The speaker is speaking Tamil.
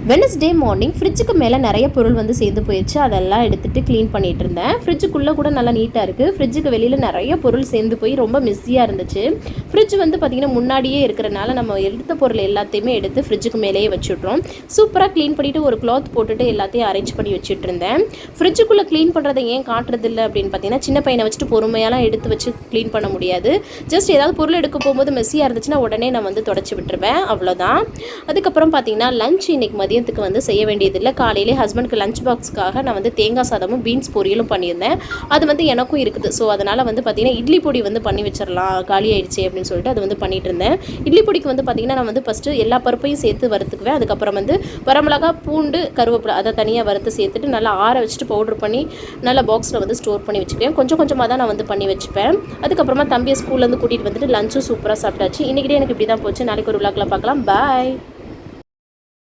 வெனஸ்டே மார்னிங் ஃப்ரிட்ஜுக்கு மேலே நிறைய பொருள் வந்து சேர்ந்து போயிடுச்சு. அதெல்லாம் எடுத்துகிட்டு க்ளீன் பண்ணிகிட்டு இருந்தேன். ஃப்ரிட்ஜுக்குள்ளே கூட நல்லா நீட்டாக இருக்குது. ஃப்ரிட்ஜுக்கு வெளியில் நிறைய பொருள் சேர்ந்து போய் ரொம்ப மெஸ்ஸியாக இருந்துச்சு. ஃப்ரிட்ஜ் வந்து பார்த்திங்கன்னா முன்னாடியே இருக்கிறனால நம்ம எடுத்த பொருள் எல்லாத்தையுமே எடுத்து ஃப்ரிட்ஜுக்கு மேலேயே வச்சுட்றோம். சூப்பராக க்ளீன் பண்ணிவிட்டு ஒரு கிளாத் போட்டுட்டு எல்லாத்தையும் அரேஞ்ச் பண்ணி வச்சுட்டு இருந்தேன். ஃப்ரிட்ஜுக்குள்ளே க்ளீன் பண்ணுறதை ஏன் காட்டுறதில்ல அப்படின்னு பார்த்தீங்கன்னா, சின்ன பையனை வச்சுட்டு பொறுமையாலாம் எடுத்து வச்சு க்ளீன் பண்ண முடியாது. ஜஸ்ட் ஏதாவது பொருள் எடுக்க போகும்போது மெஸ்ஸியாக இருந்துச்சுன்னா உடனே நான் வந்து தொடச்சி விட்டுருவேன், அவ்வளோதான். அதுக்கப்புறம் பார்த்திங்கன்னா லஞ்ச் இன்றைக்கி மதியத்துக்கு வந்து செய்ய வேண்டியதில்லை. காலையிலே ஹஸ்பண்டுக்கு லஞ்ச் பாக்ஸ்க்காக நான் வந்து தேங்காய் சாதமும் பீன்ஸ் பொரியலும் பண்ணியிருந்தேன். அது வந்து எனக்கும் இருக்குது. ஸோ அதனால் வந்து பார்த்திங்கன்னா இட்லி பொடி வந்து பண்ணி வச்சிடலாம், காலி ஆயிடுச்சு அப்படின்னு சொல்லிட்டு அது வந்து பண்ணிட்டு இருந்தேன். இட்லி பொடிக்கு வந்து பார்த்திங்கன்னா நான் வந்து ஃபஸ்ட்டு எல்லா பருப்பையும் சேர்த்து வறுத்துக்குவேன். அதுக்கப்புறம் வந்து வரமிளகா, பூண்டு, கருவேப்பிலை அதை தனியாக வறுத்து சேர்த்துட்டு நல்லா ஆற வச்சுட்டு பவுட்ரு பண்ணி நல்லா பாக்ஸில் வந்து ஸ்டோர் பண்ணி வச்சுக்குவேன். கொஞ்சம் கொஞ்சமாக தான் நான் வந்து பண்ணி வச்சுப்பேன். அதுக்கப்புறமா தம்பியை ஸ்கூல்லேருந்து கூட்டிகிட்டு வந்துட்டு லஞ்சும் சூப்பராக சாப்பிட்டாச்சு. இன்றைக்கி எனக்கு இப்படி தான் போச்சு. நாளைக்கு ஒரு விளாக்ல பார்க்கலாம். பாய்.